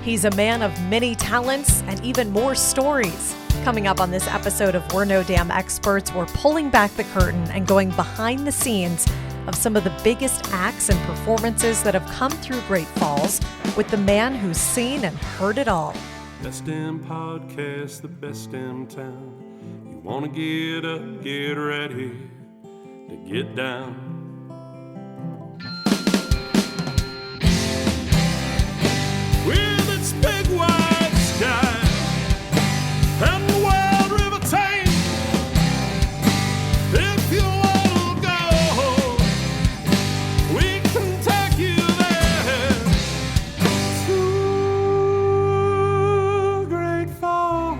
He's a man of many talents and even more stories. Coming up on this episode of We're No Damn Experts, we're pulling back the curtain and going behind the scenes of some of the biggest acts and performances that have come through Great Falls with the man who's seen and heard it all. Best damn podcast, the best damn town. You want to get up, get ready to get down. With its big wide sky and the wild river Thames, if you want to go, we can take you there to Great Falls,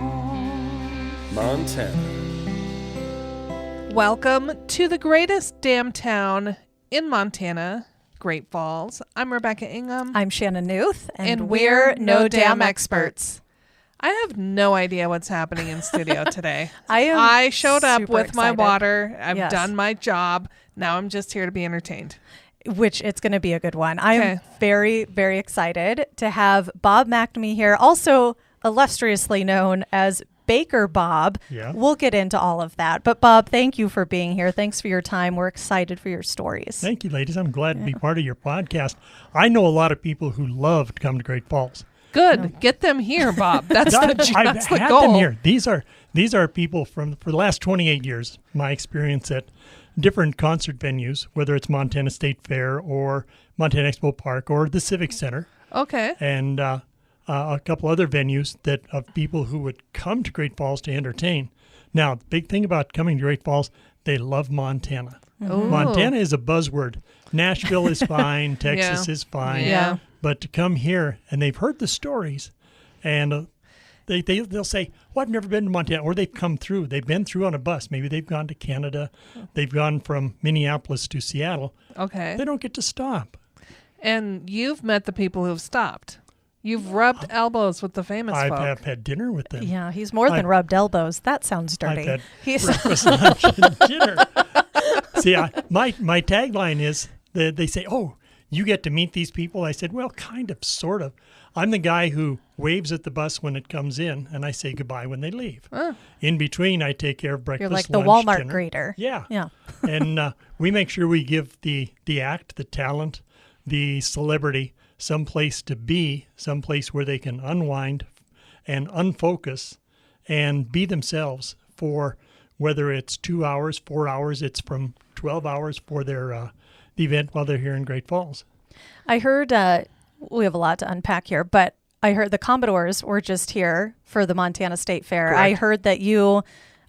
Montana. Welcome to the greatest damn town in Montana, Great Falls. I'm Rebecca Ingham. I'm Shannon Newth, and we're No Damn Experts. I have no idea what's happening in studio today. I showed up with my water. I've done my job. Now I'm just here to be entertained. Which it's going to be a good one. I'm very, very excited to have Bob McNamee here, also illustriously known as Baker Bob. Yeah. We'll get into all of that. But Bob, thank you for being here. Thanks for your time. We're excited for your stories. Thank you, ladies. I'm glad to be part of your podcast. I know a lot of people who love to come to Great Falls. Good. Get them here, Bob. That's the goal. Them here. These are people for the last 28 years, my experience at different concert venues, whether it's Montana State Fair or Montana ExpoPark or the Civic Center. Okay. And a couple other venues of people who would come to Great Falls to entertain. Now, the big thing about coming to Great Falls, they love Montana. Ooh. Montana is a buzzword. Nashville is fine. Texas is fine. Yeah. But to come here, and they've heard the stories, and they'll say, well, I've never been to Montana. Or they've come through. They've been through on a bus. Maybe they've gone to Canada. They've gone from Minneapolis to Seattle. Okay. They don't get to stop. And you've met the people who've stopped. You've rubbed elbows with the famous folk. I've had dinner with them. Yeah, he's more than rubbed elbows. That sounds dirty. I've had breakfast, lunch, and dinner. See, my tagline is, they say, oh, you get to meet these people? I said, well, kind of, sort of. I'm the guy who waves at the bus when it comes in, and I say goodbye when they leave. In between, I take care of breakfast, lunch, You're like the Walmart dinner. greeter. Yeah. And we make sure we give the act, the talent, the celebrity, some place to be, some place where they can unwind and unfocus and be themselves for whether it's 2 hours, 4 hours, it's from 12 hours for their the event while they're here in Great Falls. I heard, we have a lot to unpack here, but I heard the Commodores were just here for the Montana State Fair. Correct. I heard that you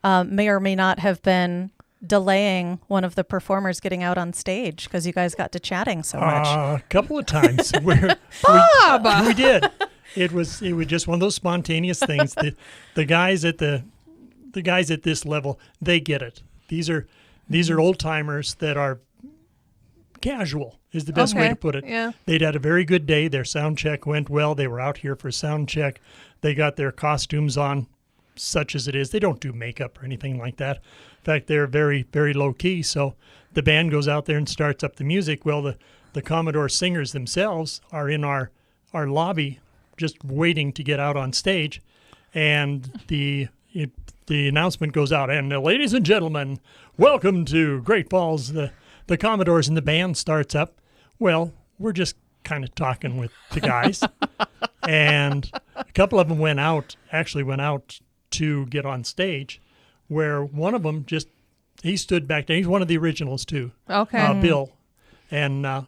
may or may not have been delaying one of the performers getting out on stage because you guys got to chatting so much. A couple of times. Bob! We did. It was just one of those spontaneous things. The guys at this level, they get it. These are old timers that are casual is the best way to put it. Yeah. They'd had a very good day. Their sound check went well. They were out here for sound check. They got their costumes on, such as it is. They don't do makeup or anything like that. In fact, they're very, very low key. So the band goes out there and starts up the music. Well, the Commodore singers themselves are in our lobby just waiting to get out on stage. And the announcement goes out, and ladies and gentlemen, welcome to Great Falls. The Commodores, and the band starts up. Well, we're just kind of talking with the guys. And a couple of them went out to get on stage, where one of them he stood back there. He's one of the originals too. Okay. Bill. And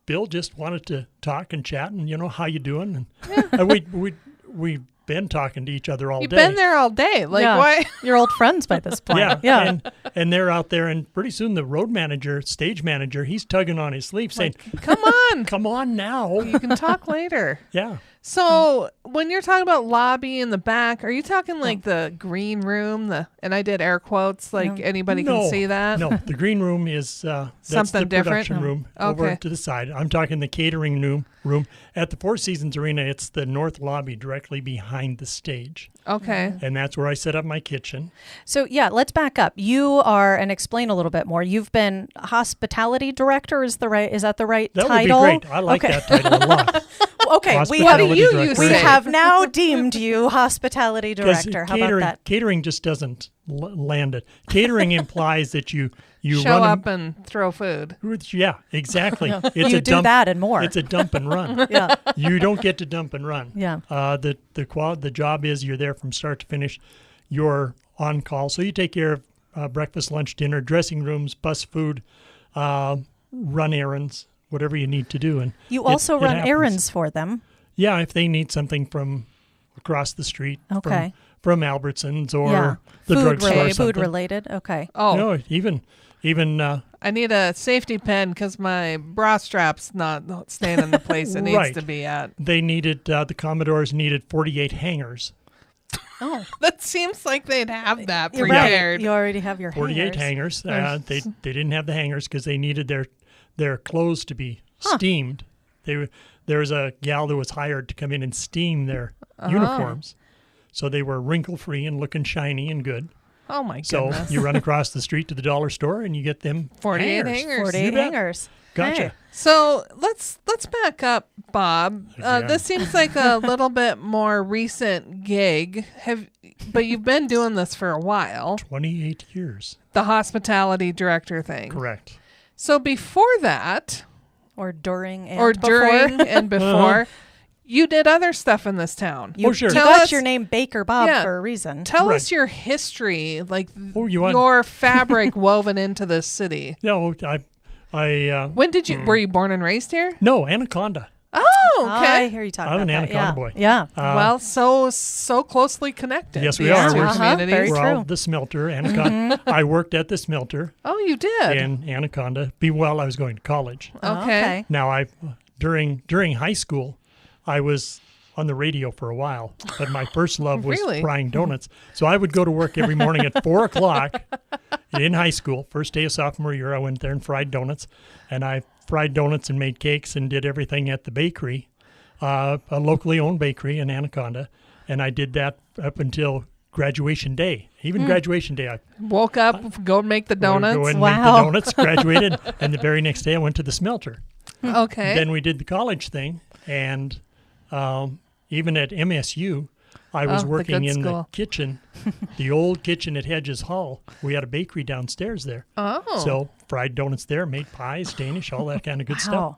Bill just wanted to talk and chat and, how you doing? And we've been talking to each other all day. You've been there all day. Why? You're old friends by this point. Yeah. And they're out there, and pretty soon the stage manager, he's tugging on his sleeve saying, come on. Come on now. You can talk later. Yeah. So when you're talking about lobby in the back, are you talking like the green room? And I did air quotes, like anybody can see that? No, the green room is that's something the different. Production room over to the side. I'm talking the catering room. At the Four Seasons Arena, it's the north lobby directly behind the stage. Okay. And that's where I set up my kitchen. So, yeah, let's back up. You are, and explain a little bit more. You've been hospitality director. Is that the right that title? That would be great. I like that title a lot. Okay, what do you we say? have now deemed you hospitality director. How about that? Catering just doesn't land it. Catering implies that you show up and throw food. Yeah, exactly. Yeah. It's you a do dump, that and more. It's a dump and run. Yeah. You don't get to dump and run. Yeah. The job is you're there from start to finish. You're on call, so you take care of breakfast, lunch, dinner, dressing rooms, bus food, run errands, whatever you need to do. And you also run errands for them. Yeah, if they need something from across the street, okay, from Albertsons or the drugstore, food related. Okay. Oh, no, even. I need a safety pin because my bra strap's not staying in the place it needs to be at. They needed the Commodores needed 48 hangers. Oh, that seems like they'd have that prepared. Right. You already have your 48 hangers. They didn't have the hangers because they needed their clothes to be steamed. There was a gal that was hired to come in and steam their uniforms, so they were wrinkle free and looking shiny and good. Oh my So goodness! you run across the street to the dollar store and you get them 48 hangers. 48 hangers. Gotcha. Hey. So let's back up, Bob. This seems like a little bit more recent gig. But you've been doing this for a while. 28 years. The hospitality director thing. Correct. So before that, or during and before, you did other stuff in this town. You got your name Baker Bob for a reason. Tell us your history, like your fabric woven into this city. No, when did you? Were you born and raised here? No, Anaconda. Oh, okay. I hear you talking about that. I'm an Anaconda boy. Yeah. Well, so closely connected. Yes, we are. We're all the smelter, Anaconda. I worked at the smelter. Oh, you did? In Anaconda. While I was going to college. Okay. Now, during high school, I was on the radio for a while, but my first love was frying donuts. So I would go to work every morning at 4 o'clock in high school. First day of sophomore year, I went there and fried donuts. And I fried donuts and made cakes and did everything at the bakery, a locally owned bakery in Anaconda. And I did that up until graduation day. Even graduation day, I woke up, go make the donuts. Go and make the donuts, graduated, and the very next day I went to the smelter. Okay. Then we did the college thing, and even at MSU, I was working in the kitchen, the old kitchen at Hedges Hall. We had a bakery downstairs there. Oh. So fried donuts there, made pies, Danish, all that kind of good stuff.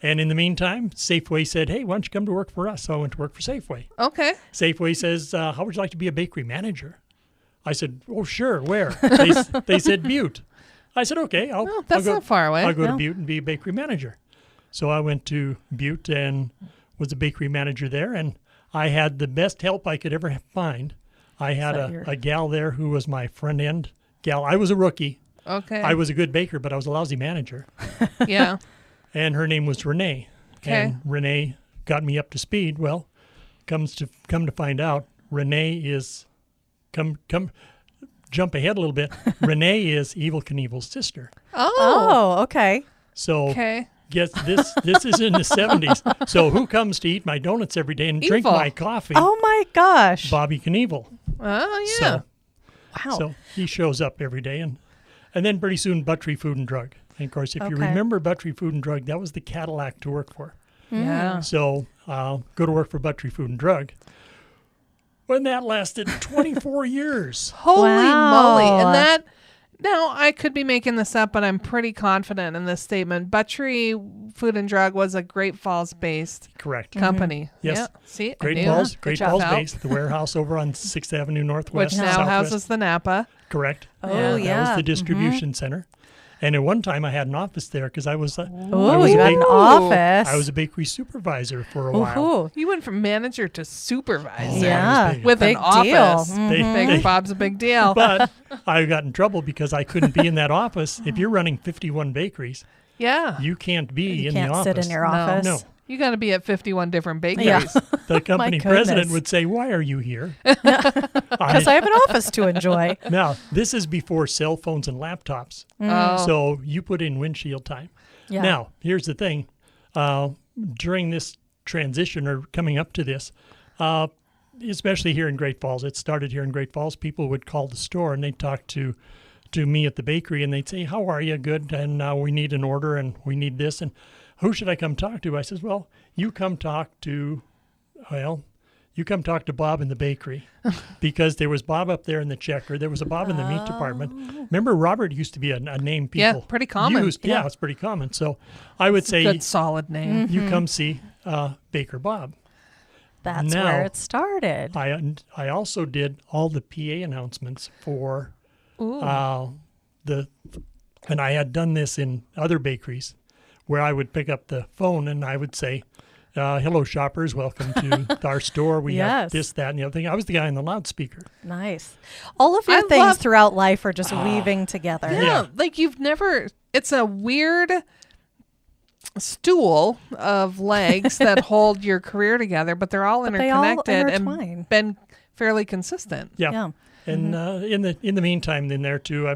And in the meantime, Safeway said, hey, why don't you come to work for us? So I went to work for Safeway. Okay. Safeway says, how would you like to be a bakery manager? I said, oh, sure, where? They said Butte. I said, okay, that's not far away. I'll go to Butte and be a bakery manager. So I went to Butte and was a bakery manager there, and I had the best help I could ever find. I had a gal there who was my front end gal. I was a rookie. Okay. I was a good baker, but I was a lousy manager. Yeah. And her name was Renee. Okay. And Renee got me up to speed. Well, come to find out, Renee is jump ahead a little bit. Renee is Evel Knievel's sister. Oh, okay. So guess this is in the 70s. So who comes to eat my donuts every day and drink my coffee? Oh my gosh. Bobby Knievel. Oh yeah. Wow. So he shows up every day, and then pretty soon Buttrey Food and Drug. And of course, if you remember Buttrey Food and Drug, that was the Cadillac to work for. Yeah. So go to work for Buttrey Food and Drug. When that lasted 24 years. Holy moly. And that, now I could be making this up, but I'm pretty confident in this statement. Buttrey Food and Drug was a Great Falls based company. Yes. Yeah. See, Great Falls based. The warehouse over on 6th Avenue Northwest. Which now houses the Napa. Correct. Oh, yeah. That was the distribution center. And at one time, I had an office there because I was you had an office. I was a bakery supervisor for a while. You went from manager to supervisor. Yeah, with big an office. Deal. Bob's a big deal. But I got in trouble because I couldn't be in that office. If you're running 51 bakeries, you can't be in the office. You can't sit in your office. No. You got to be at 51 different bakeries. Yeah. The company president would say, why are you here? Because I have an office to enjoy. Now, this is before cell phones and laptops. So you put in windshield time. Yeah. Now, here's the thing. During this transition or coming up to this, especially here in Great Falls. It started here in Great Falls. People would call the store and they'd talk to me at the bakery and they'd say, "How are you? Good. And we need an order and we need this. And who should I come talk to?" I says, "Well, you come talk to Bob in the bakery," because there was Bob up there in the checker. There was a Bob in the meat department. Remember, Robert used to be a name people pretty common. used. Yeah, it's pretty common. So I would say, good solid name. you come see Baker Bob. That's where it started. I also did all the PA announcements for and I had done this in other bakeries where I would pick up the phone and I would say, "Hello, shoppers. Welcome to our store. We have this, that, and the other thing." I was the guy on the loudspeaker. Nice. All of your things throughout life are just weaving together. Yeah, like you've never. It's a weird stool of legs that hold your career together, but they're all interconnected and been fairly consistent. Yeah. And in the meantime, in there too,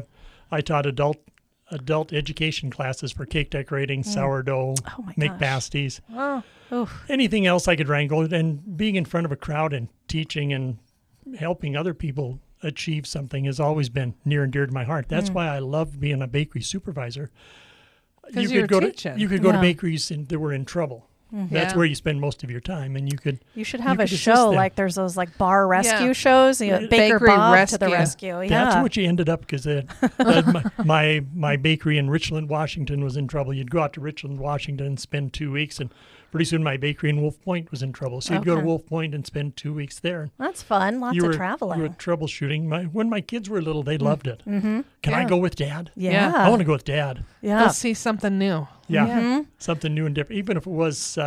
I taught adult education classes for cake decorating, sourdough, make pasties, anything else I could wrangle. And being in front of a crowd and teaching and helping other people achieve something has always been near and dear to my heart. That's why I loved being a bakery supervisor. You could go to bakeries that were in trouble. That's where you spend most of your time, and you should have a show like there's those like bar rescue shows. You know, Baker Bob rescue. To the rescue. That's what you ended up, because my bakery in Richland, Washington was in trouble. You'd go out to Richland, Washington, and spend 2 weeks, and pretty soon my bakery in Wolf Point was in trouble. So you'd go to Wolf Point and spend 2 weeks there. That's fun. Lots of traveling. You were troubleshooting. When my kids were little, they loved it. Can I go with Dad? Yeah. I want to go with Dad. Yeah. Go see something new. Yeah. Something new and different. Even if it was,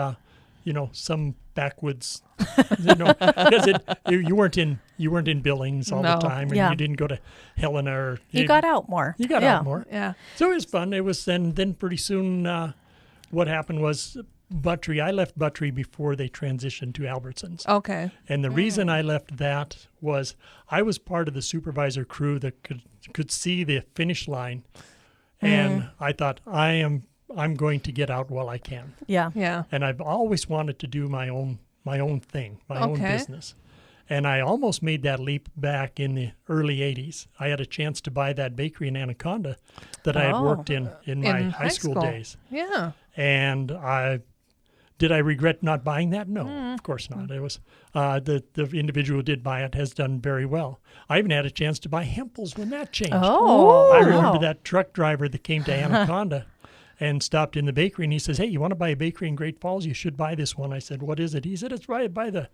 some backwoods, because you weren't in Billings all the time, and you didn't go to Helena. Or you got out more. You got out more. Yeah. So it was fun. It was then pretty soon. What happened was Buttrey. I left Buttrey before they transitioned to Albertsons. Okay. And the reason I left that was I was part of the supervisor crew that could see the finish line, and I thought I'm going to get out while I can. Yeah. Yeah. And I've always wanted to do my own thing, my own business. And I almost made that leap back in the early 80s. I had a chance to buy that bakery in Anaconda that I had worked in my high school days. Yeah. And did I regret not buying that? No, of course not. It was the individual who did buy it has done very well. I even had a chance to buy Hempel's when that changed. I remember that truck driver that came to Anaconda and stopped in the bakery, and he says, "Hey, you want to buy a bakery in Great Falls? You should buy this one." I said, "What is it?" He said, "It's right by the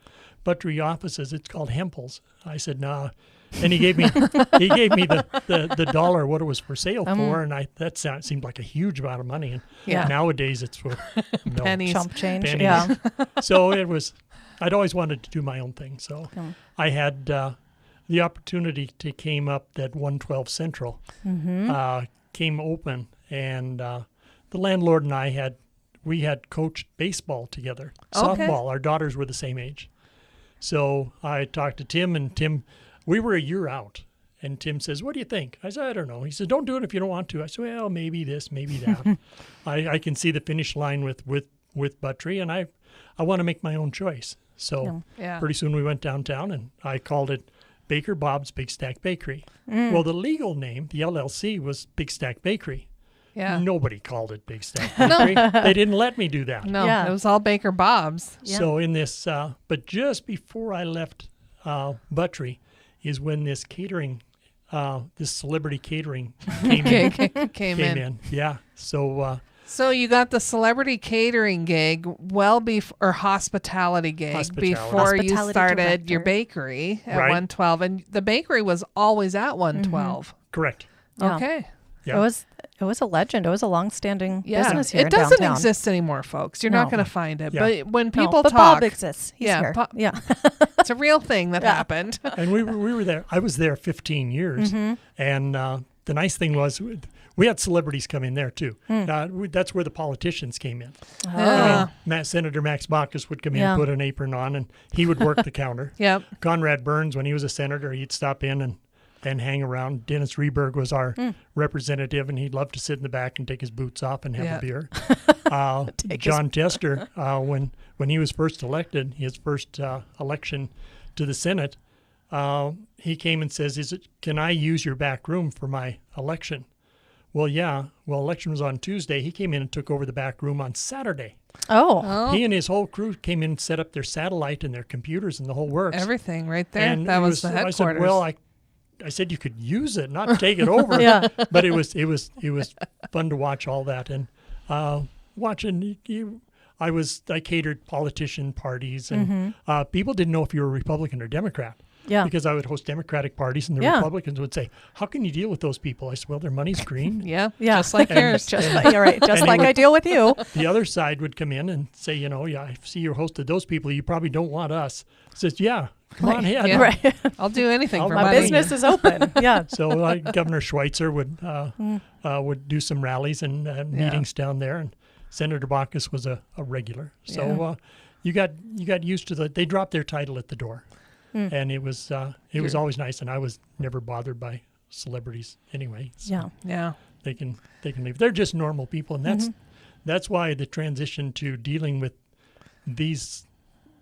Buttrey offices. It's called Hempel's." I said, "Nah." And he gave me the dollar what it was for sale for, and that seemed like a huge amount of money. And nowadays it's for pennies, chump change. Pennies. Yeah. So it was. I'd always wanted to do my own thing, so I had the opportunity to came up that 112 Central came open, and the landlord and I had coached baseball together, softball. Our daughters were the same age, so I talked to Tim, and Tim. We were a year out, and Tim says, "What do you think?" I said, "I don't know." He said, "Don't do it if you don't want to." I said, "Well, maybe this, maybe that." I can see the finish line with Buttrey, and I want to make my own choice. So pretty soon we went downtown, and I called it Baker Bob's Big Stack Bakery. Well, the legal name, the LLC, was Big Stack Bakery. Yeah. Nobody called it Big Stack Bakery. They didn't let me do that. No, it was all Baker Bob's. Yeah. So in this, but just before I left Buttrey, is when this catering, this celebrity catering came in. Yeah. So you got the celebrity catering gig or hospitality gig before you started your bakery at 112, and the bakery was always at 112. Correct. Yeah. Okay. Yeah. It was a legend. It was a long-standing business here. It doesn't downtown. exist anymore, folks. You're not going to find it. Yeah. But when people but talk, Bob exists. He's here. Yeah. It's a real thing that happened. And we were there. I was there 15 years, and the nice thing was we had celebrities come in there too. That's where the politicians came in. Senator Max Baucus would come in, put an apron on, and he would work the counter. Yep. Conrad Burns, when he was a senator, he'd stop in and and hang around. Dennis Rehberg was our representative, and he'd love to sit in the back and take his boots off and have a beer. John Tester, when he was first elected, his first election to the Senate, he came and says, can I use your back room for my election? Well, yeah. Well, election was on Tuesday. He came in and took over the back room on Saturday. Oh. He and his whole crew came in and set up their satellite and their computers and the whole works. Everything right there. And that was the headquarters. I said, well, I said you could use it, not take it over. Yeah. But it was fun to watch all that. And watching I catered politician parties, and people didn't know if you were Republican or Democrat. Yeah. Because I would host Democratic parties, and the Republicans would say, how can you deal with those people? I said, well, their money's green. Yeah. Just like yours. You're right. Just like I deal with you. The other side would come in and say, I see you hosted those people. You probably don't want us. Says, yeah, come on ahead. Yeah. Right. I'll do anything for my money. business is open. Yeah. So Governor Schweitzer would do some rallies and meetings down there, and Senator Baucus was a regular. So you got used to they dropped their title at the door. And it was always nice, and I was never bothered by celebrities anyway. So they can leave. They're just normal people, and that's why the transition to dealing with these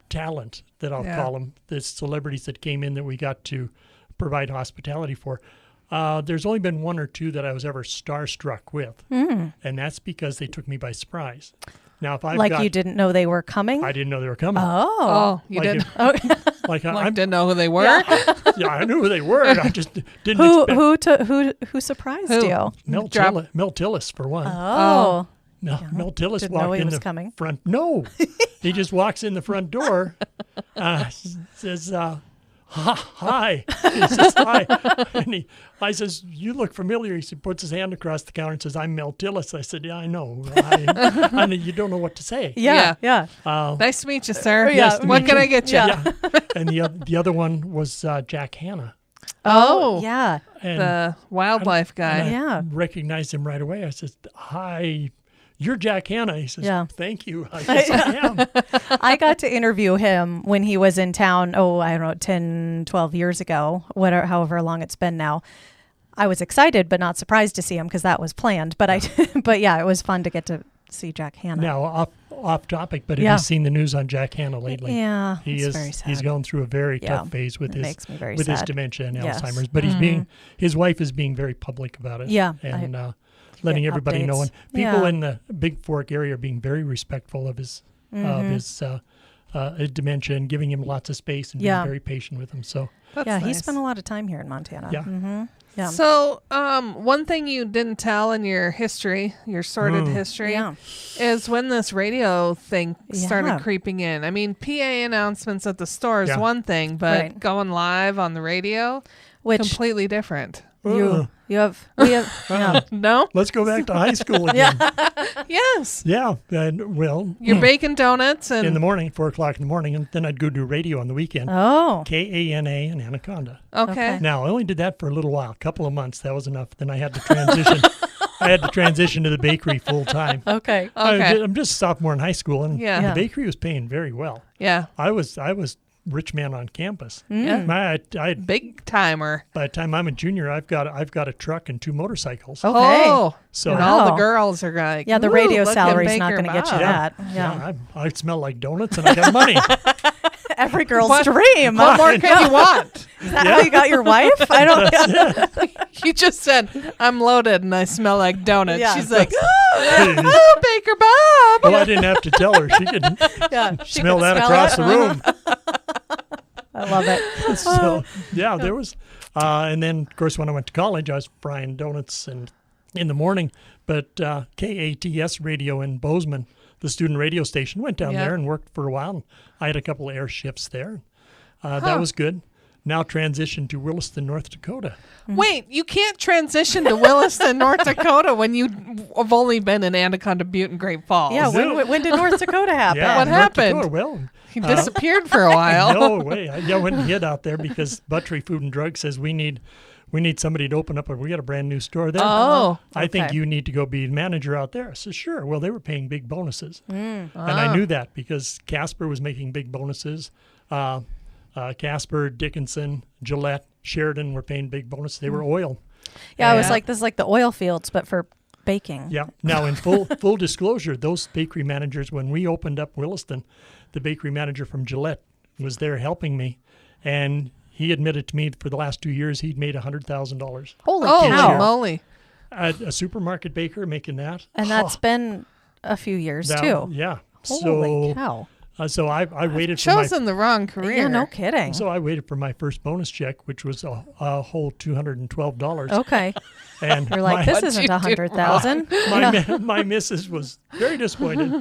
talent that I'll call them, the celebrities that came in that we got to provide hospitality for. There's only been one or two that I was ever starstruck with, and that's because they took me by surprise. Now, if you didn't know they were coming? I didn't know they were coming. Oh, you didn't? I didn't know who they were? Yeah, I knew who they were. I just didn't expect. Who surprised you? Mel Tillis, for one. Oh. Mel Tillis didn't walked know he in was the coming. front. No, he just walks in the front door, says, hi. He says, hi. And I says, you look familiar. He puts his hand across the counter and says, I'm Mel Tillis. I said, yeah, I know. I know you don't know what to say. Yeah. Nice to meet you, sir. Yes, what can I get you? Yeah. And the other one was Jack Hanna. Oh. Yeah. And the wildlife guy. I recognized him right away. I said, hi. You're Jack Hanna. He says, thank you. I guess I am. I got to interview him when he was in town, 10, 12 years ago, however long it's been now. I was excited but not surprised to see him because that was planned. But it was fun to get to see Jack Hanna. Now, off topic, but have you seen the news on Jack Hanna lately? Yeah, it's very sad. He's going through a very tough phase with his dementia and Alzheimer's. But his wife is being very public about it. Yeah. And letting everybody know. And people in the Big Fork area are being very respectful of his dementia and giving him lots of space and being very patient with him. So he spent a lot of time here in Montana. Yeah. Mm-hmm. Yeah. So one thing you didn't tell in your history, your sordid history, is when this radio thing started creeping in. I mean, PA announcements at the store is one thing, but going live on the radio, completely different. We have no. Let's go back to high school again. Yes. Yeah. And you're baking donuts in the morning, 4:00 in the morning, and then I'd go do radio on the weekend. Oh. KANA in Anaconda. Okay. Now I only did that for a little while, a couple of months. That was enough. Then I had to transition. I had to transition to the bakery full time. Okay. I'm just a sophomore in high school, and the bakery was paying very well. Yeah. I was rich man on campus. Yeah. I big timer. By the time I'm a junior, I've got a truck and 2 motorcycles. Okay. Oh, so and all the girls are like, the radio salary's not going to get you that. Yeah. I smell like donuts and I got money. Every girl's dream. What more can you want? Is that how you got your wife? I don't. You just said I'm loaded and I smell like donuts. Yeah. She's like, oh, Baker Bob. Well, I didn't have to tell her. She could smell that across the room. I love it. So there was, and then of course when I went to college, I was frying donuts and in the morning. But KATS radio in Bozeman, the student radio station, went down there and worked for a while. And I had a couple of air shifts there. That was good. Now transition to Williston, North Dakota. Wait, you can't transition to Williston, North Dakota when you have only been in Anaconda Butte and Great Falls. Yeah, when did North Dakota happen? What happened? Dakota, well, he disappeared for a while. No way. I went and hid out there because Buttrey Food and Drug says we need somebody to open up. We got a brand new store there. Oh, I think you need to go be manager out there. I said, sure. Well, they were paying big bonuses. And I knew that because Casper was making big bonuses. Casper, Dickinson, Gillette, Sheridan were paying big bonus. They were oil. Yeah, I was like, this is like the oil fields, but for baking. Yeah. Now, in full disclosure, those bakery managers, when we opened up Williston, the bakery manager from Gillette was there helping me, and he admitted to me for the last 2 years he'd made $100,000. Holy cow! Moly! A supermarket baker making that, and that's been a few years too. Yeah. Holy cow! So I waited for chosen the wrong career. Yeah, no kidding. So I waited for my first bonus check, which was a whole $212. Okay. And you're like, this isn't $100,000. My missus was very disappointed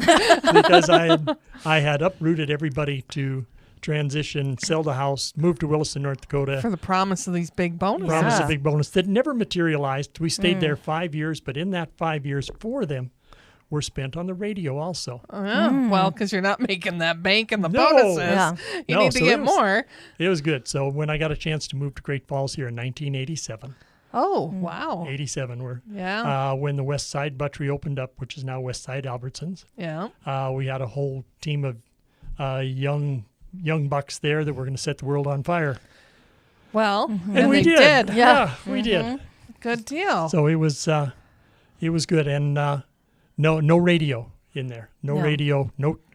because I had uprooted everybody to transition, sell the house, move to Williston, North Dakota. For the promise of these big bonuses. Promise of big bonus that never materialized. We stayed there 5 years, but in that 5 years, 4 of them were spent on the radio also. Well, because you're not making that bank in the bonuses. Yeah. You need to get more. It was good. So when I got a chance to move to Great Falls here in 1987. Oh, wow. 87 were. Yeah. When the West Side Buttery opened up, which is now West Side Albertsons. Yeah. We had a whole team of young bucks there that were going to set the world on fire. Well, and we did. Yeah, we did. Good deal. So it was good, and no radio in there. No radio,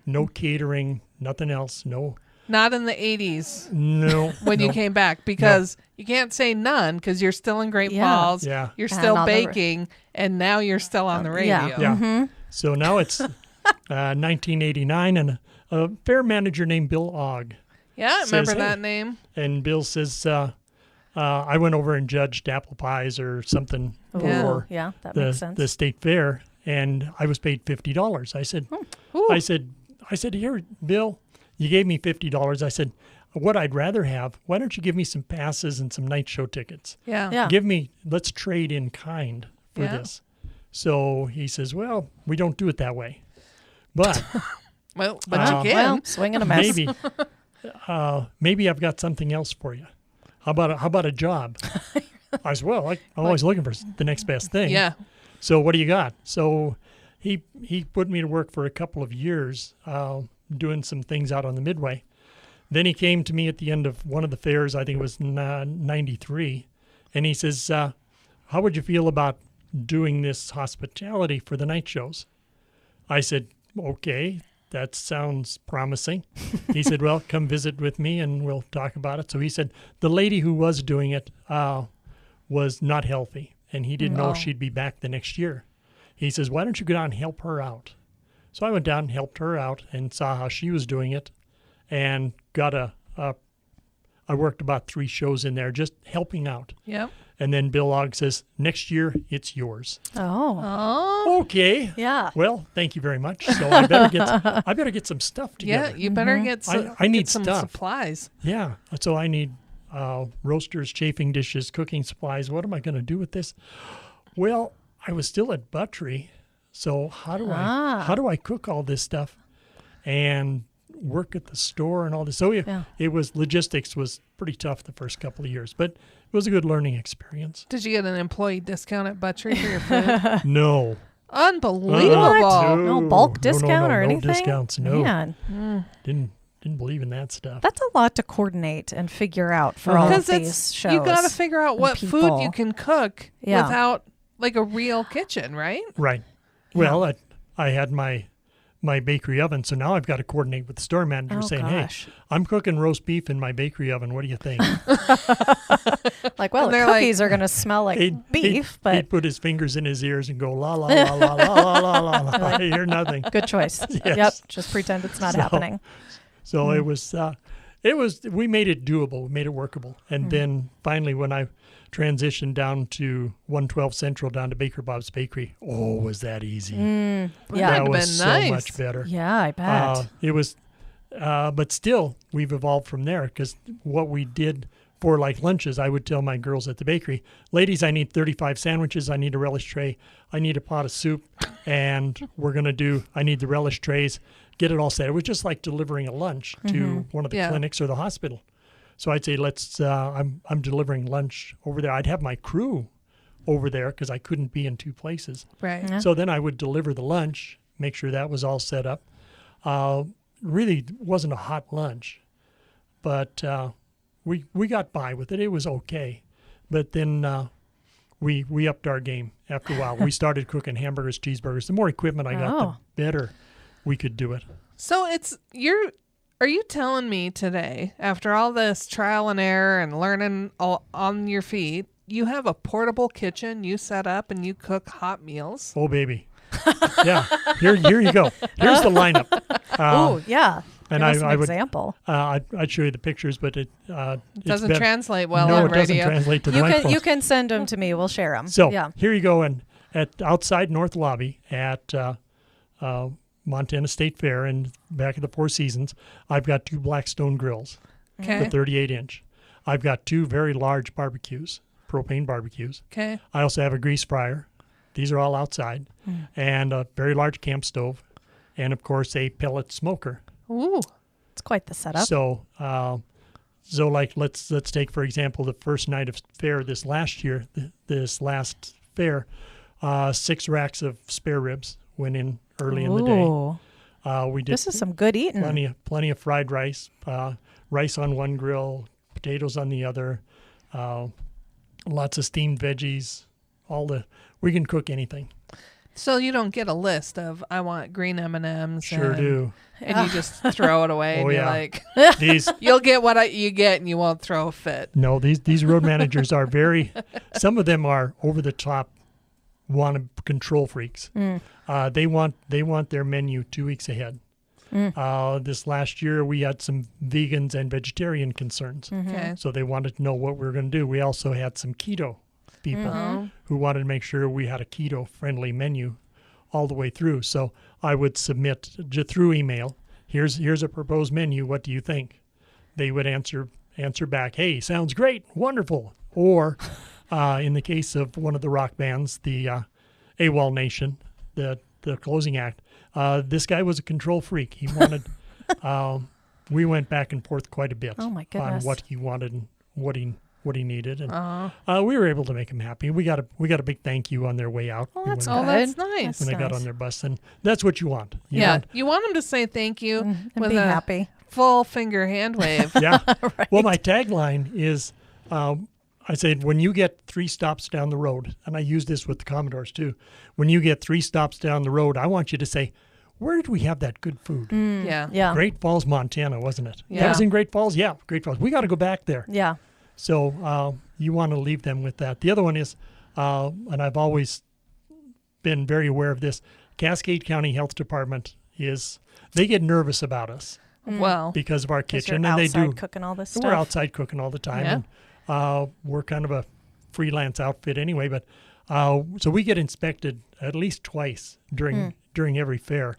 no catering, nothing else. No. Not in the 80s. No. When you came back, because you can't say none because you're still in Great Falls. Yeah. You're still baking, and now you're still on the radio. Yeah. So now it's 1989, and a fair manager named Bill Ogg. Yeah, I remember that name. And Bill says, I went over and judged apple pies or something for that makes sense. The state fair, and I was paid $50. I said, here, Bill, you gave me $50. I said, what I'd rather have, why don't you give me some passes and some night show tickets? Yeah. Let's trade in kind for this. So he says, well, we don't do it that way. But but you can. Well, swing and a miss. Maybe I've got something else for you. How about a job? I said, well, I'm always looking for the next best thing. Yeah. So what do you got? So he put me to work for a couple of years doing some things out on the Midway. Then he came to me at the end of one of the fairs, I think it was 93, and he says, how would you feel about doing this hospitality for the night shows? I said, okay, that sounds promising. He said, well, come visit with me and we'll talk about it. So he said the lady who was doing it was not healthy, and he didn't know if she'd be back the next year. He says, why don't you go down and help her out? So I went down and helped her out and saw how she was doing it, and got I worked about 3 shows in there just helping out. Yep. And then Bill Ogg says, next year, it's yours. Oh. Okay. Yeah. Well, thank you very much. So I better get some stuff together. Yeah, you better get some. I need some stuff. supplies. Yeah. So I need roasters, chafing dishes, cooking supplies. What am I going to do with this? Well, I was still at Buttery, so how do I cook all this stuff and work at the store and all this? So logistics was pretty tough the first couple of years, but it was a good learning experience. Did you get an employee discount at Buttery for your food? No. Unbelievable. No bulk discount or anything? No discounts, no. Man. Didn't believe in that stuff. That's a lot to coordinate and figure out for all of these shows. You got to figure out what food you can cook without like a real kitchen, right? Right. Well, I had my bakery oven, so now I've got to coordinate with the store manager saying, hey, I'm cooking roast beef in my bakery oven. What do you think? Like, well, the cookies are going to smell like beef, but... He'd put his fingers in his ears and go, la, la, la, la, la, la, la, la, la. I hear nothing. Good choice. Yes. Yep, just pretend it's not happening. So it was, we made it doable. We made it workable. And then finally when I transitioned down to 112 Central, down to Baker Bob's Bakery, was that easy. That was so much better. Yeah, I bet. It was, but still, we've evolved from there, because what we did for like lunches, I would tell my girls at the bakery, ladies, I need 35 sandwiches, I need a relish tray, I need a pot of soup, and I need the relish trays, get it all set. It was just like delivering a lunch to one of the clinics or the hospital. So I'd say, I'm delivering lunch over there. I'd have my crew over there because I couldn't be in 2 places. Right. Yeah. So then I would deliver the lunch, make sure that was all set up. Really wasn't a hot lunch, but we got by with it. It was okay. But then we upped our game after a while. We started cooking hamburgers, cheeseburgers. The more equipment I got, the better we could do it. So are you telling me today, after all this trial and error and learning all on your feet, you have a portable kitchen you set up and you cook hot meals? Oh, baby. Yeah. Here you go. Here's the lineup. Oh, yeah. And Give us an I would, example. I'd show you the pictures, but it doesn't translate well no, on it radio. doesn't translate to the microphones. You can send them to me. We'll share them. So yeah. Here you go. And at outside North Lobby at Montana State Fair and back at the Four Seasons, I've got 2 Blackstone grills, the 38-inch. I've got 2 very large barbecues, propane barbecues. Okay. I also have a grease fryer. These are all outside. And a very large camp stove. And, of course, a pellet smoker. Ooh. It's quite the setup. So, like, let's take, for example, the first night of fair this last year, this last fair, 6 racks of spare ribs went in early in the day. We did this is some good eating. Plenty of fried rice, rice on one grill, potatoes on the other, lots of steamed veggies, we can cook anything. So you don't get a list of, I want green M&Ms. Sure do. And you just throw it away and you're like, you'll get what you get and you won't throw a fit. No, these road managers are some of them are over the top, control freaks. They want their menu 2 weeks ahead. This last year we had some vegans and vegetarian concerns. Okay. So they wanted to know what we were going to do. We also had some keto people who wanted to make sure we had a keto-friendly menu all the way through. So I would submit through email, here's a proposed menu. What do you think? They would answer back, hey, sounds great, wonderful. Or in the case of one of the rock bands, the AWOL Nation, the closing act, this guy was a control freak. He wanted, we went back and forth quite a bit on what he wanted and what he needed, and we were able to make him happy. We got a big thank you on their way out. Oh, that's that's nice. When they got on their bus, and that's what you want. You want them to say thank you and with be a happy. full finger hand wave. Yeah. Right. Well, my tagline is, I said, when you get 3 stops down the road, and I use this with the Commodores too. When you get 3 stops down the road, I want you to say, where did we have that good food? Yeah. Great Falls, Montana, wasn't it? Yeah. That was in Great Falls? Yeah, Great Falls. We got to go back there. Yeah. So you want to leave them with that. The other one is, and I've always been very aware of this, Cascade County Health Department they get nervous about us. Well, because of our kitchen. You're and outside they do. cooking all this We're stuff. outside cooking all the time. Yeah. And we're kind of a freelance outfit anyway. But so we get inspected at least twice during every fair.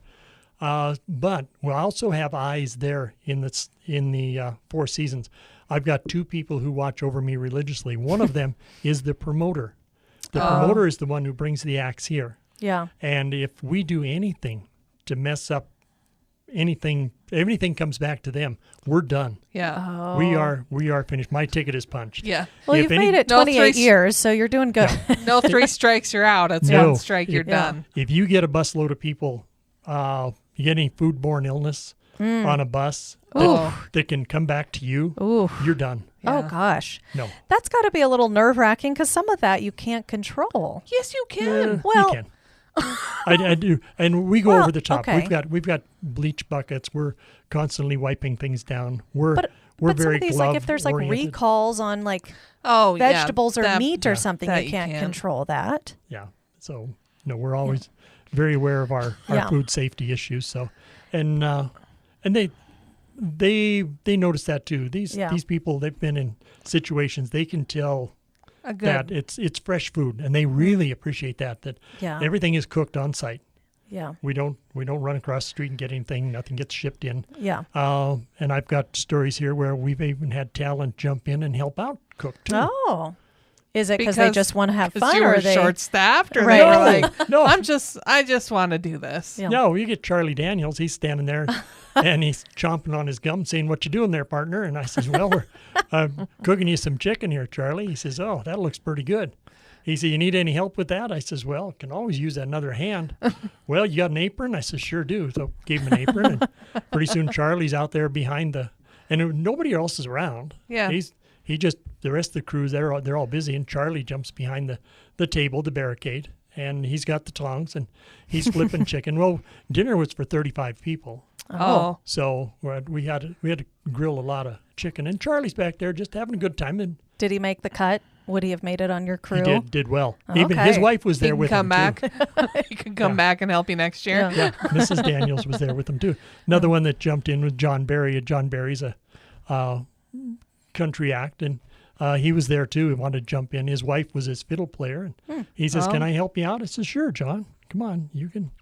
But we'll also have eyes there in the Four Seasons. I've got 2 people who watch over me religiously. One of them is the promoter. The promoter is the one who brings the acts here. Yeah. And if we do anything to mess up everything comes back to them. We're done. Yeah. We are finished. My ticket is punched. Yeah. Well, you've made it 28 years, so you're doing good. No 3 strikes, you're out. It's No. 1 strike, you're done. If you get a busload of people, you get any foodborne illness on a bus that can come back to you, you're done. Yeah. Oh, gosh. No. That's got to be a little nerve-wracking because some of that you can't control. Yes, you can. Well, you can. I do, and we go over the top. Okay. We've got bleach buckets. We're constantly wiping things down. We're but very some of these, glove like if there's like oriented. recalls on like Oh, vegetables or that- meat or something, that you can't can. control that. Yeah. So no, we're always very aware of our food safety issues. So, and they notice that too. These people, they've been in situations, they can tell that it's fresh food, and they really appreciate that everything is cooked on site. Yeah. We don't run across the street and get anything. Nothing gets shipped in. Yeah. And I've got stories here where we've even had talent jump in and help out cook too. Oh. Is it because they just want to have fun, you or were are they short-staffed, or Right. they were like, No. I just want to do this. Yeah. No, you get Charlie Daniels. He's standing there and he's chomping on his gum saying, "What you doing there, partner?" And I says, "Well, we're cooking you some chicken here, Charlie." He says, "Oh, that looks pretty good." He said, "You need any help with that?" I says, "Well, can always use another hand." "Well, you got an apron?" I says, "Sure do." So gave him an apron, and pretty soon Charlie's out there behind And nobody else is around. Yeah. The rest of the crew, they're all busy, and Charlie jumps behind the table, the barricade, and he's got the tongs, and he's flipping chicken. Well, dinner was for 35 people. Oh. So we had to grill a lot of chicken, and Charlie's back there just having a good time. And did he make the cut? Would he have made it on your crew? He did well. Even his wife was there with him, too. He can come back and help you next year. Yeah, Mrs. Daniels was there with him, too. Another one that jumped in was John Barry. John Barry's a country act, and he was there, too. He wanted to jump in. His wife was his fiddle player. And he says, can I help you out? I said, sure, John. Come on. You can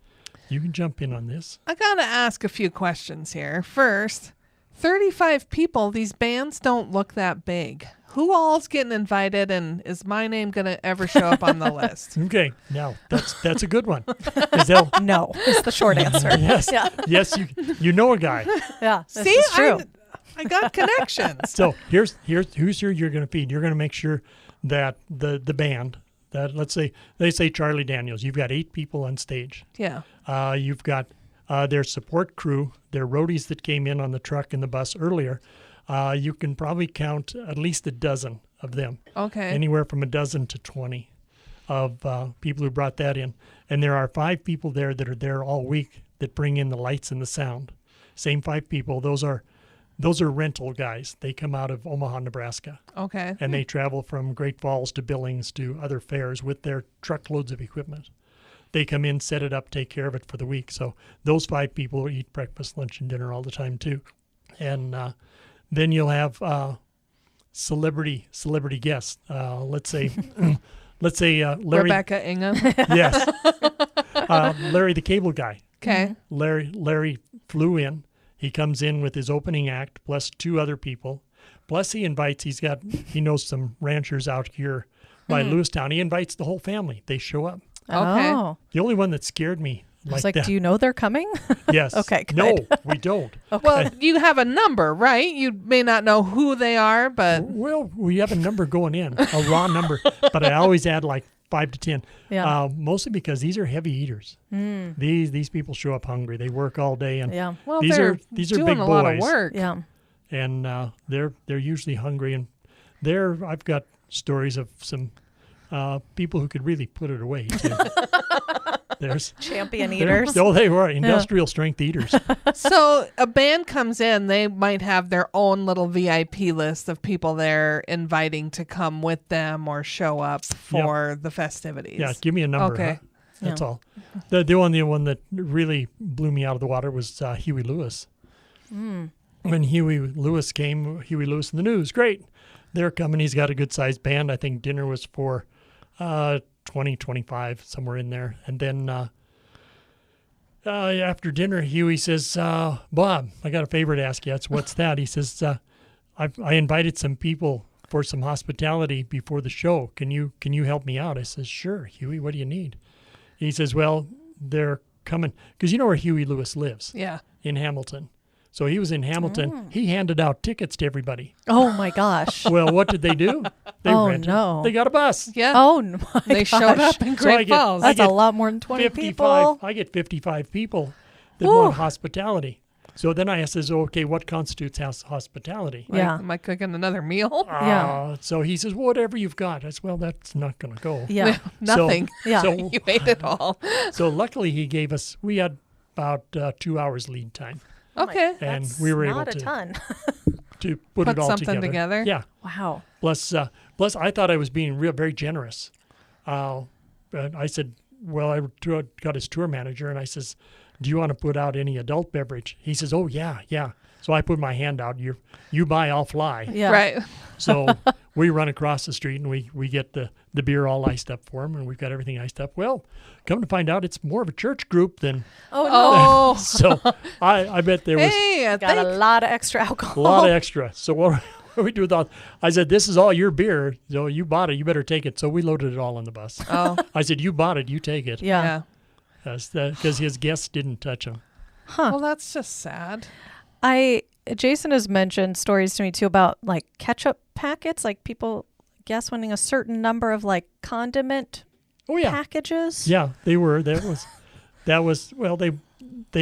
jump in on this. I got to ask a few questions here. First, 35 people, these bands don't look that big. Who all's getting invited, and is my name going to ever show up on the list? Okay, now that's a good one. No, is the short answer. Yes, yes, you know a guy. Yeah, see, is true. I got connections. So here's who's you're going to feed. You're going to make sure that the band, that let's say they say Charlie Daniels, you've got 8 people on stage. Yeah. You've got their support crew, their roadies that came in on the truck and the bus earlier. You can probably count at least a dozen of them. Okay. Anywhere from a dozen to 20 of people who brought that in. And there are 5 people there that are there all week that bring in the lights and the sound. Same 5 people. Those are rental guys. They come out of Omaha, Nebraska. Okay. And they travel from Great Falls to Billings to other fairs with their truckloads of equipment. They come in, set it up, take care of it for the week. So those 5 people eat breakfast, lunch, and dinner all the time too. And then you'll have celebrity guests. Let's say Larry. Rebecca Ingham. Yes. Larry the cable guy. Okay. Larry flew in. He comes in with his opening act plus 2 other people. Plus he knows some ranchers out here by Lewistown. He invites the whole family. They show up. Okay. Oh. The only one that scared me I was like, do you know they're coming? Yes. Okay, good. No, we don't. Okay. Well, you have a number, right? You may not know who they are, but... Well, we have a number going in, a raw number, but I always add like 5 to 10. Yeah. Mostly because these are heavy eaters. These people show up hungry. They work all day, and well, these are doing big a boys. lot of work. Yeah. And they're usually hungry, and I've got stories of some people who could really put it away too. There's champion eaters. They were industrial strength eaters. So a band comes in, they might have their own little VIP list of people they're inviting to come with them or show up for the festivities. Yeah, give me a number. Okay. Huh? That's all. The one that really blew me out of the water was Huey Lewis. When Huey Lewis came, Huey Lewis and the News, great. They're coming. He's got a good-sized band. I think dinner was for 20, 25, somewhere in there. And then after dinner, Huey says, Bob, I got a favor to ask you. What's that? He says, I invited some people for some hospitality before the show. Can you help me out? I says, sure, Huey, what do you need? He says, well, they're coming. Because you know where Huey Lewis lives? Yeah. In Hamilton. So he was in Hamilton. He handed out tickets to everybody. Oh, my gosh. Well, what did they do? They rented. No. They got a bus. Yeah. Oh, my They showed up in Great Falls. That's a lot more than 20 people. I get 55 people that want hospitality. So then I says, okay, what constitutes hospitality? Yeah. Am I cooking another meal? So he says, whatever you've got. I said, well, that's not going to go. Yeah. Nothing. So you ate it all. So luckily we had about 2 hours lead time. Okay. And that's we were not able a ton. to put it all something together. Yeah. Wow. Plus, I thought I was being very generous. I said, well, I got his tour manager, and I says, do you want to put out any adult beverage? He says, oh, yeah. So I put my hand out. You buy, I'll fly. Yeah. Right. So we run across the street, and we get the beer all iced up for him, and we've got everything iced up. Well, come to find out, it's more of a church group than... Oh, no. So I bet there was... Hey, got a lot of extra alcohol. A lot of extra. So what we do with all... I said, this is all your beer. So you bought it. You better take it. So we loaded it all on the bus. Oh. I said, you bought it. You take it. Yeah. Because his guests didn't touch him. Huh. Well, that's just sad. Jason has mentioned stories to me too about like ketchup packets, like people guess winning a certain number of like condiment packages. Yeah, they were. That was That was, well, they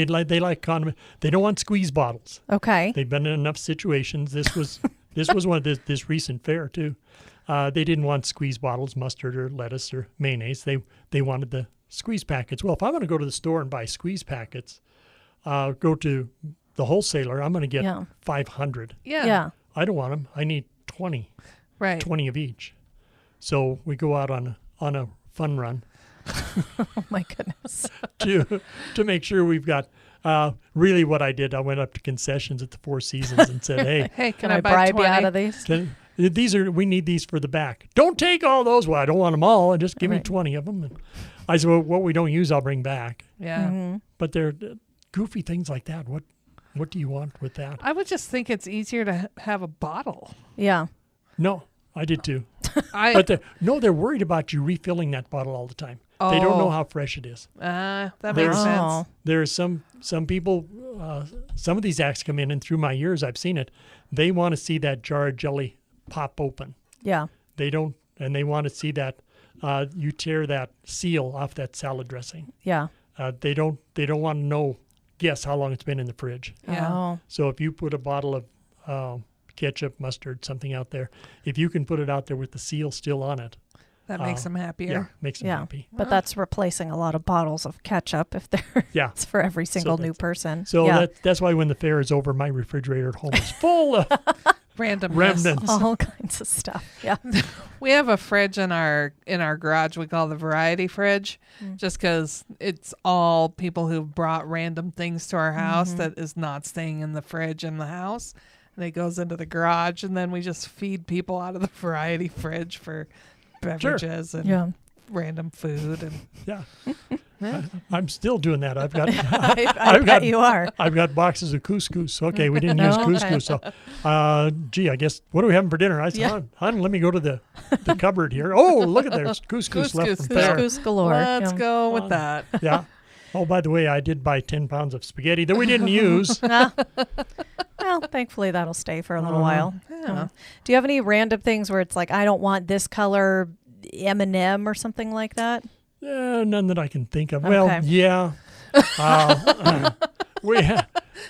like condiment. They don't want squeeze bottles. Okay. They've been in enough situations. This was one of this recent fair too. They didn't want squeeze bottles, mustard or lettuce or mayonnaise. They wanted the squeeze packets. Well, if I'm going to go to the store and buy squeeze packets, go to the wholesaler, I'm going to get 500. Yeah. I don't want them. I need 20. Right. 20 of each. So we go out on a fun run. Oh my goodness. to make sure we've got really what I did. I went up to concessions at the Four Seasons and said, "Hey, can I buy 20? You out of these? We need these for the back. Don't take all those. Well, I don't want them all. Just give me 20 of them." And I said, "Well, what we don't use, I'll bring back." Yeah. Mm-hmm. But they're goofy things like that. What do you want with that? I would just think it's easier to have a bottle. Yeah. No, I did too. But they're worried about you refilling that bottle all the time. Oh. They don't know how fresh it is. That makes sense. There are some people, some of these acts come in, and through my years, I've seen it. They want to see that jar of jelly pop open. Yeah. They don't, and they want to see that you tear that seal off that salad dressing. Yeah. They don't want to guess how long it's been in the fridge. Yeah. Oh. So if you put a bottle of ketchup, mustard, something out there, if you can put it out there with the seal still on it, that makes them happier. Yeah, makes them happy. But that's replacing a lot of bottles of ketchup if they're it's for every single new person. So that's why when the fair is over, my refrigerator at home is full of random remnants. All kinds of stuff. Yeah. We have a fridge in our garage we call the variety fridge, just because it's all people who brought random things to our house that is not staying in the fridge in the house. And it goes into the garage, and then we just feed people out of the variety fridge for beverages and random food. And I'm still doing that. I've got. I bet you are. I've got boxes of couscous. Okay, we didn't use couscous, so I guess what are we having for dinner? I said, hon, let me go to the cupboard here. Oh, look at there's couscous left from there. Couscous galore. Let's go with that. Yeah. Oh, by the way, I did buy 10 pounds of spaghetti that we didn't use. Well, thankfully that'll stay for a little while. Yeah. Do you have any random things where it's like, I don't want this color M&M or something like that? None that I can think of. Okay. Well, yeah.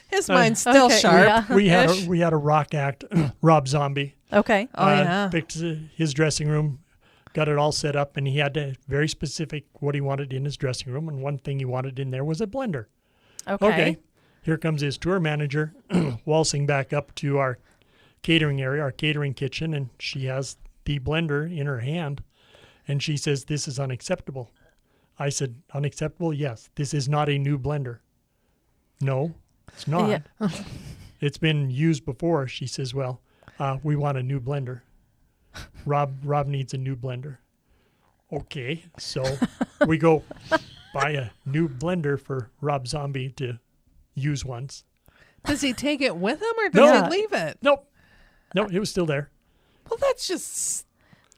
His mind's still sharp. Yeah. We had a rock act, Rob Zombie. Okay. Picked his dressing room, got it all set up, and he had very specific what he wanted in his dressing room, and one thing he wanted in there was a blender. Okay. Here comes his tour manager waltzing back up to our catering area, our catering kitchen, and she has the blender in her hand, and she says, "This is unacceptable." I said, "Unacceptable? Yes. This is not a new blender." "No, it's not. Yeah. It's been used before." She says, "Well, we want a new blender. Rob needs a new blender." Okay, so we go buy a new blender for Rob Zombie to use once. Does he take it with him or does he leave it? Nope. No, it was still there. Well, that's just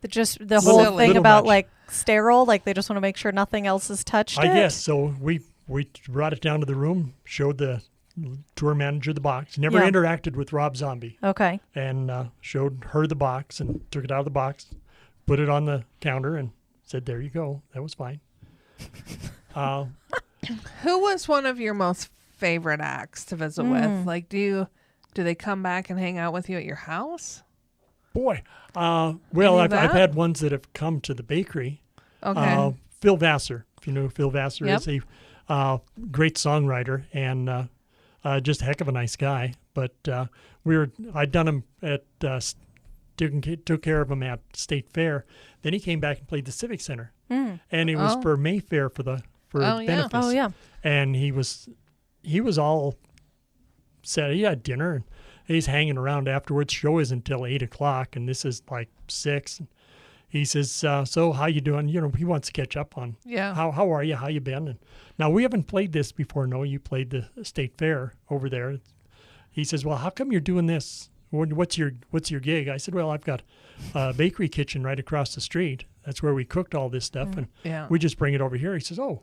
the whole thing about like sterile, like they just want to make sure nothing else has touched it. I guess so. We brought it down to the room, showed the tour manager the box, never interacted with Rob Zombie. Okay. And showed her the box and took it out of the box, put it on the counter, and said, "There you go." That was fine. Who was one of your most favorite acts to visit with? Like, do they come back and hang out with you at your house? Boy, well, I've had ones that have come to the bakery. Okay. Phil Vassar, if you know who Phil Vassar Yep. is, a great songwriter and just a heck of a nice guy. But I'd done him at took care of him at State Fair. Then he came back and played the Civic Center, and it was for Mayfair for benefits. Oh yeah. And he was all set. He had dinner and he's hanging around afterwards. Show isn't until 8:00, and this is like 6. He says, "So how you doing?" You know, he wants to catch up on. Yeah. How are you? How you been? And now we haven't played this before. No, you played the State Fair over there. He says, "Well, how come you're doing this? What's your gig?" I said, "Well, I've got a bakery kitchen right across the street. That's where we cooked all this stuff, and we just bring it over here." He says, "Oh,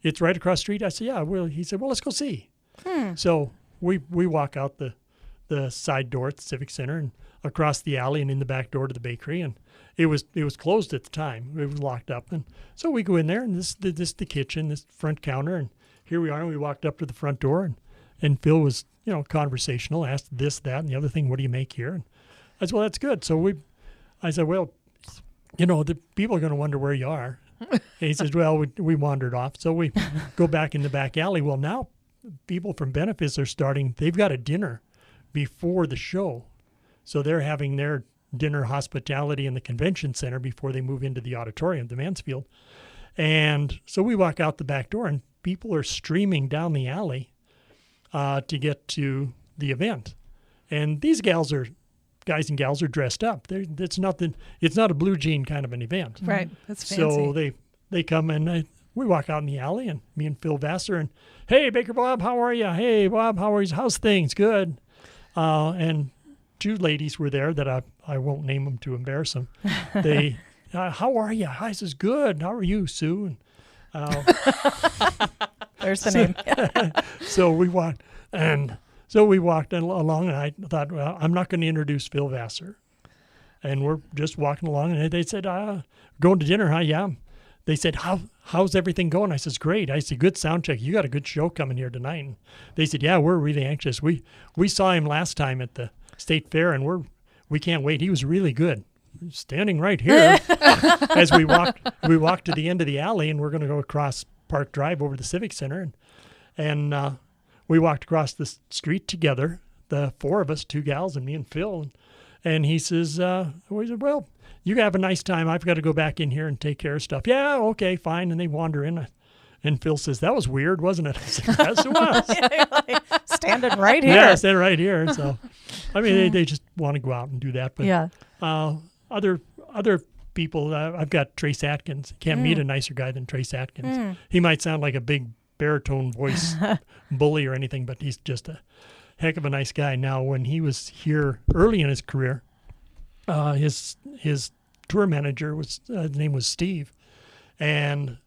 it's right across the street." I said, "Yeah." Well, he said, "Well, let's go see." So we walk out the the side door at the Civic Center and across the alley and in the back door to the bakery. And it was closed at the time. It was locked up. And so we go in there, and this the kitchen, this front counter, and here we are. And we walked up to the front door, and Phil was, conversational, asked this, that, and the other thing, what do you make here? And I said, well, that's good. So I said, well, the people are going to wonder where you are. And he says, well, we wandered off. So we go back in the back alley. Well, now people from Benefice are starting, they've got a dinner before the show. So they're having their dinner hospitality in the convention center before they move into the auditorium, the Mansfield. And so we walk out the back door, and people are streaming down the alley to get to the event. And these guys and gals are dressed up. It's not a blue jean kind of an event. Right. That's fancy. So they come, and we walk out in the alley, and me and Phil Vassar, and, hey, Baker Bob, how are you? Hey, Bob, how are you? How's things? Good. And two ladies were there that I won't name them to embarrass them. They, how are you? I says, good. How are you, Sue? And, there's the name. So we walked along, and I thought, well, I'm not going to introduce Phil Vassar. And we're just walking along, and they said, going to dinner, huh? Yeah. They said, how's everything going? I says, great. I said, good sound check. You got a good show coming here tonight. And they said, yeah, we're really anxious. We saw him last time at the State Fair, and we can't wait. He was really good. Standing right here as we walked to the end of the alley, and we're going to go across Park Drive over the Civic Center, and we walked across the street together, the four of us, two gals and me and Phil, and he says, well, you have a nice time. I've got to go back in here and take care of stuff. Yeah, okay, fine. And they wander in, and Phil says, that was weird, wasn't it? I said, yes, it was. Standing right here. Yeah, standing right here. So, I mean, they just want to go out and do that. But yeah. Other people, I've got Trace Atkins. Can't meet a nicer guy than Trace Atkins. He might sound like a big baritone voice bully or anything, but he's just a heck of a nice guy. Now, when he was here early in his career, his tour manager his name was Steve, and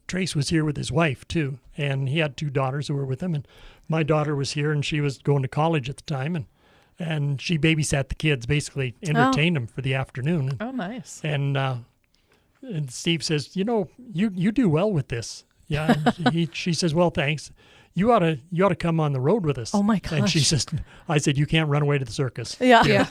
Trace was here with his wife too, and he had two daughters who were with him, and my daughter was here, and she was going to college at the time, and she babysat the kids, basically entertained them for the afternoon. Oh, nice. And Steve says, you do well with this. Yeah. She says, well, thanks. You ought to come on the road with us. Oh my gosh. And she says, I said, you can't run away to the circus. Yeah.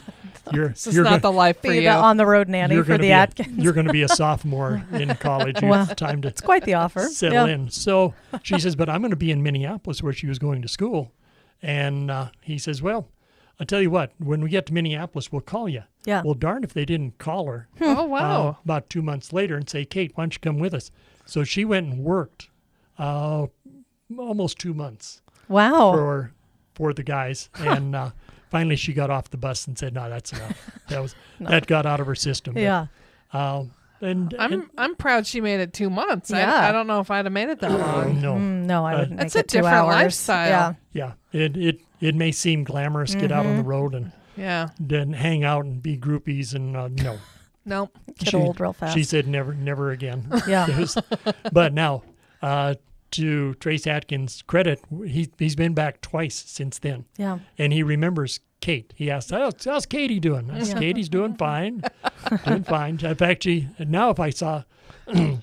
This is not the life for be you. On the road nanny for the Atkins. You're going to be a sophomore in college. You have time to it's quite the offer. Settle in. So she says, but I'm going to be in Minneapolis where she was going to school. And he says, well, I'll tell you what, when we get to Minneapolis, we'll call you. Yeah. Well, darn if they didn't call her. Oh, wow. About 2 months later and say, Kate, why don't you come with us? So she went and worked almost 2 months. Wow. For the guys. And finally she got off the bus and said, no, that's enough. That got out of her system. Yeah. But, I'm proud she made it 2 months. Yeah. I don't know if I'd have made it that long. No, I wouldn't make it's it a 2 different hours. lifestyle. Yeah. It may seem glamorous, get out on the road and then hang out and be groupies and no. Nope. Get old real fast. She said never again. Yeah. But now, to Trace Atkins' credit, he's been back twice since then. Yeah. And he remembers Kate. He asked, how's Katie doing? I said, Katie's doing fine. Doing fine. In fact, now if I saw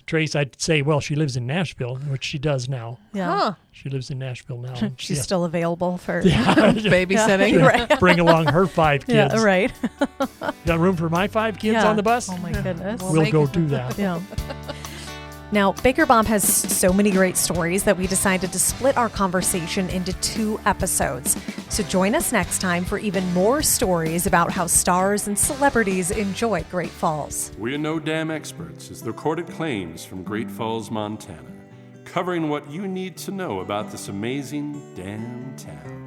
Trace, I'd say, well, she lives in Nashville, which she does now. Yeah. Huh. She lives in Nashville now. She's still available for babysitting. Right. Bring along her 5 kids. Yeah, right. Got room for my 5 kids on the bus? Oh, my goodness. We'll go do that. Yeah. Now, Baker Bomb has so many great stories that we decided to split our conversation into 2 episodes. So join us next time for even more stories about how stars and celebrities enjoy Great Falls. We're No Dam Experts is the recorded claims from Great Falls, Montana, covering what you need to know about this amazing damn town.